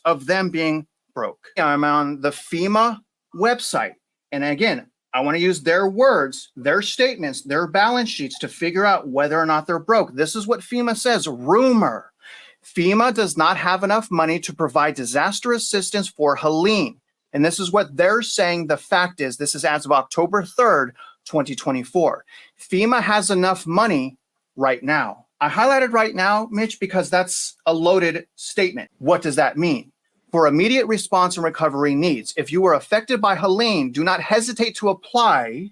of them being broke. I'm on the FEMA website. And again, I want to use their words, their statements, their balance sheets to figure out whether or not they're broke. This is what FEMA says, rumor. FEMA does not have enough money to provide disaster assistance for Helene. And this is what they're saying the fact is. This is as of October 3rd, 2024. FEMA has enough money right now. I highlighted right now, Mitch, because that's a loaded statement. What does that mean? For immediate response and recovery needs, if you were affected by Helene, do not hesitate to apply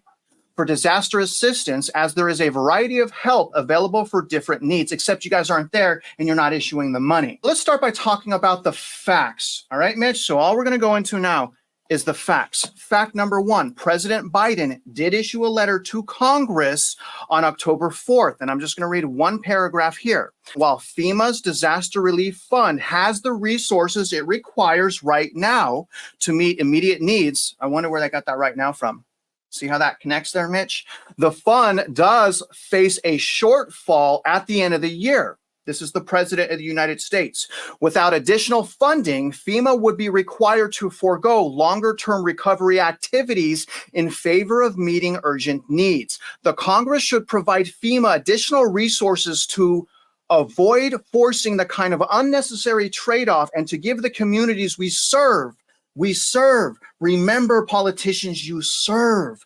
for disaster assistance, as there is a variety of help available for different needs, except you guys aren't there and you're not issuing the money. Let's start by talking about the facts. All right, Mitch? So all we're going to go into now is the facts. Fact number one, President Biden did issue a letter to Congress on October 4th, and I'm just going to read one paragraph here. While FEMA's Disaster Relief Fund has the resources it requires right now to meet immediate needs, I wonder where they got that right now from. See how that connects there, Mitch? The fund does face a shortfall at the end of the year. This is the President of the United States. Without additional funding, FEMA would be required to forego longer-term recovery activities in favor of meeting urgent needs. The Congress should provide FEMA additional resources to avoid forcing the kind of unnecessary trade-off and to give the communities we serve. Remember, politicians, you serve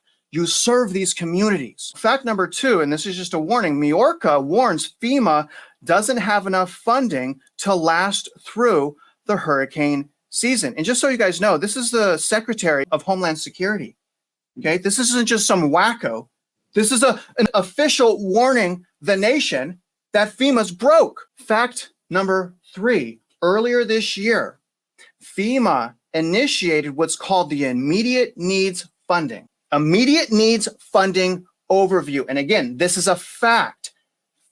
these communities. Fact number two, and this is just a warning, Majorca warns FEMA doesn't have enough funding to last through the hurricane season. And just so you guys know, this is the Secretary of Homeland Security. Okay, this isn't just some wacko. This is an official warning the nation that FEMA's broke. Fact number three, earlier this year, FEMA initiated what's called the Immediate Needs Funding. Immediate Needs Funding Overview. And again, this is a fact.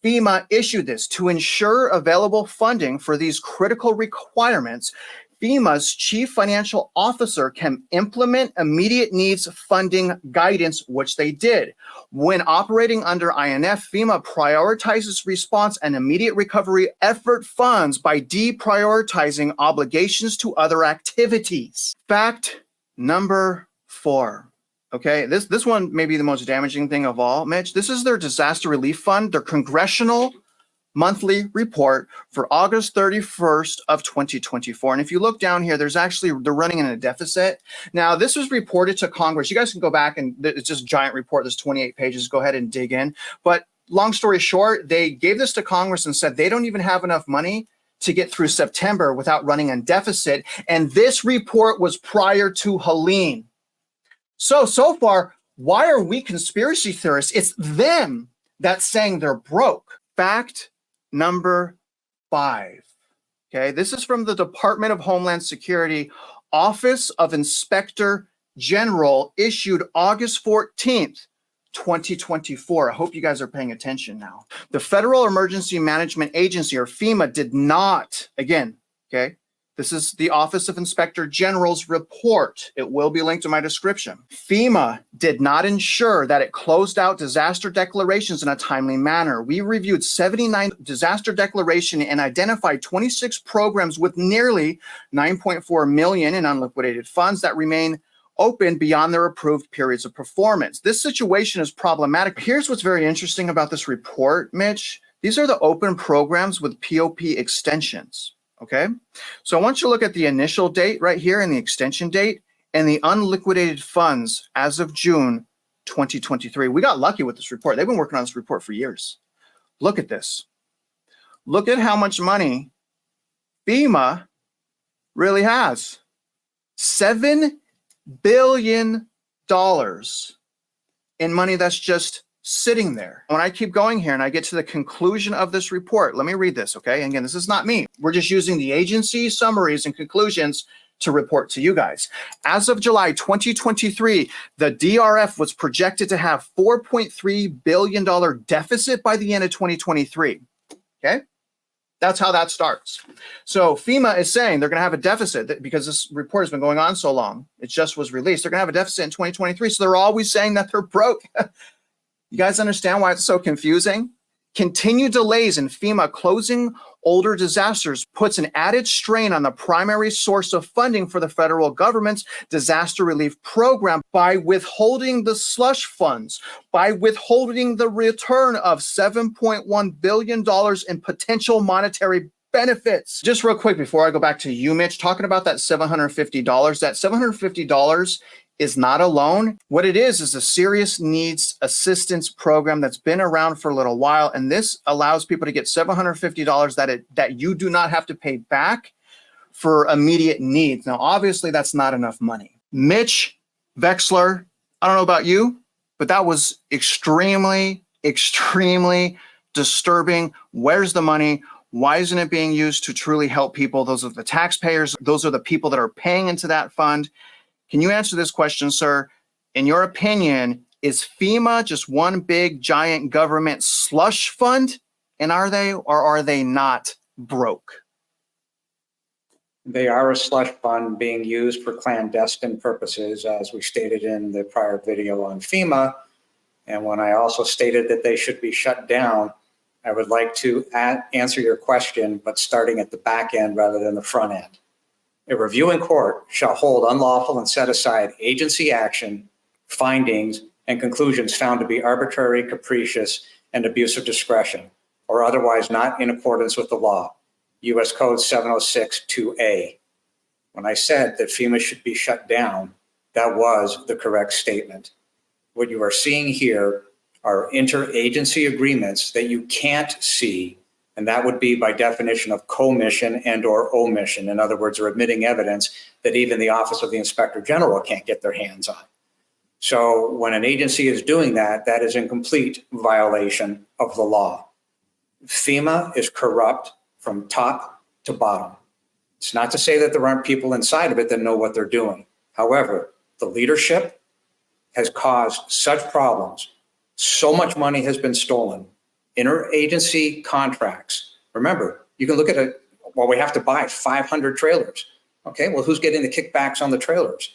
FEMA issued this to ensure available funding for these critical requirements. FEMA's chief financial officer can implement immediate needs funding guidance, which they did. When operating under INF, FEMA prioritizes response and immediate recovery effort funds by deprioritizing obligations to other activities. Fact number four. Okay, this one may be the most damaging thing of all, Mitch. This is their disaster relief fund, their congressional monthly report for August 31st of 2024. And if you look down here, they're running in a deficit. Now, this was reported to Congress. You guys can go back and it's just a giant report. There's 28 pages. Go ahead and dig in. But long story short, they gave this to Congress and said they don't even have enough money to get through September without running in deficit. And this report was prior to Helene. So far, why are we conspiracy theorists? It's them that's saying they're broke. Fact number five. Okay, this is from the Department of Homeland Security, Office of Inspector General, issued August 14th, 2024. I hope you guys are paying attention now. The Federal Emergency Management Agency, or FEMA, did not, again, okay, this is the Office of Inspector General's report. It will be linked to my description. FEMA did not ensure that it closed out disaster declarations in a timely manner. We reviewed 79 disaster declarations and identified 26 programs with nearly $9.4 million in unliquidated funds that remain open beyond their approved periods of performance. This situation is problematic. Here's what's very interesting about this report, Mitch. These are the open programs with POP extensions. Okay, so I want you to look at the initial date right here and the extension date and the unliquidated funds as of June 2023. We got lucky with this report. They've been working on this report for years. Look at this. Look at how much money FEMA really has. $7 billion in money that's just sitting there. When I keep going here and I get to the conclusion of this report, let me read this, okay? And again, this is not me. We're just using the agency summaries and conclusions to report to you guys. As of July 2023, the DRF was projected to have $4.3 billion deficit by the end of 2023, okay? That's how that starts. So FEMA is saying they're going to have a deficit because this report has been going on so long. It just was released. They're going to have a deficit in 2023. So they're always saying that they're broke. You guys understand why it's so confusing? Continued delays in FEMA closing older disasters puts an added strain on the primary source of funding for the federal government's disaster relief program by withholding the slush funds, by withholding the return of $7.1 billion in potential monetary benefits. Just real quick before I go back to you, Mitch, talking about that $750, that $750 is not a loan. What it is a serious needs assistance program that's been around for a little while. And this allows people to get $750 that you do not have to pay back for immediate needs. Now, obviously, that's not enough money. Mitch Vexler, I don't know about you, but that was extremely, extremely disturbing. Where's the money? Why isn't it being used to truly help people? Those are the taxpayers. Those are the people that are paying into that fund. Can you answer this question, sir? In your opinion, is FEMA just one big giant government slush fund? And are they or are they not broke? They are a slush fund being used for clandestine purposes, as we stated in the prior video on FEMA. And when I also stated that they should be shut down, I would like to answer your question, but starting at the back end rather than the front end. A reviewing court shall hold unlawful and set aside agency action, findings, and conclusions found to be arbitrary, capricious, and abuse of discretion, or otherwise not in accordance with the law. U.S. Code 706-2A. When I said that FEMA should be shut down, that was the correct statement. What you are seeing here are interagency agreements that you can't see, and that would be by definition of commission and or omission. In other words, they're admitting evidence that even the Office of the Inspector General can't get their hands on. So when an agency is doing that, that is in complete violation of the law. FEMA is corrupt from top to bottom. It's not to say that there aren't people inside of it that know what they're doing. However, the leadership has caused such problems. So much money has been stolen. Interagency contracts. Remember, you can look at it, well, we have to buy 500 trailers. Okay, well, who's getting the kickbacks on the trailers?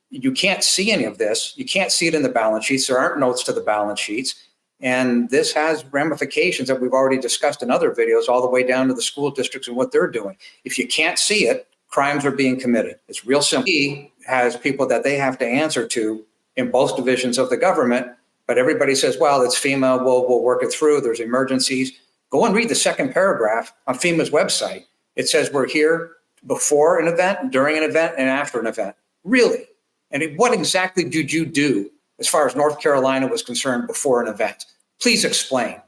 You can't see any of this. You can't see it in the balance sheets. There aren't notes to the balance sheets. And this has ramifications that we've already discussed in other videos, all the way down to the school districts and what they're doing. If you can't see it, crimes are being committed. It's real simple. He has people that they have to answer to in both divisions of the government. But everybody says, well, it's FEMA, we'll work it through, there's emergencies. Go and read the second paragraph on FEMA's website. It says we're here before an event, during an event, and after an event. Really? And what exactly did you do as far as North Carolina was concerned before an event? Please explain.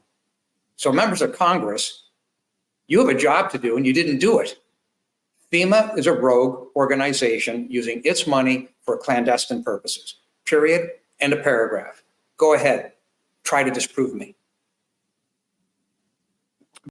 So members of Congress, you have a job to do and you didn't do it. FEMA is a rogue organization using its money for clandestine purposes. Period. End of paragraph. Go ahead. Try to disprove me.